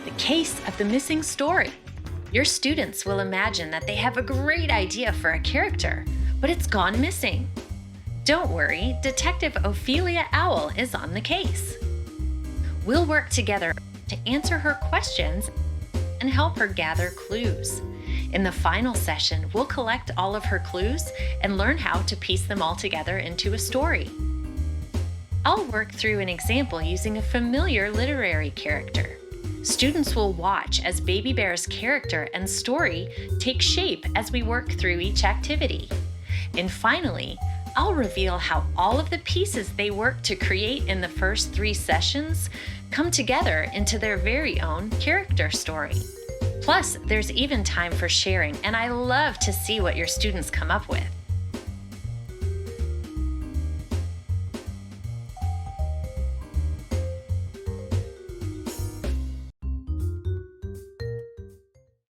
The case of the missing story. Your students will imagine that they have a great idea for a character, but it's gone missing. Don't worry, Detective Ophelia Owl is on the case. We'll work together to answer her questions and help her gather clues. In the final session, we'll collect all of her clues and learn how to piece them all together into a story. I'll work through an example using a familiar literary character. Students will watch as Baby Bear's character and story take shape as we work through each activity. And finally, I'll reveal how all of the pieces they worked to create in the first 3 sessions come together into their very own character story. Plus, there's even time for sharing, and I love to see what your students come up with.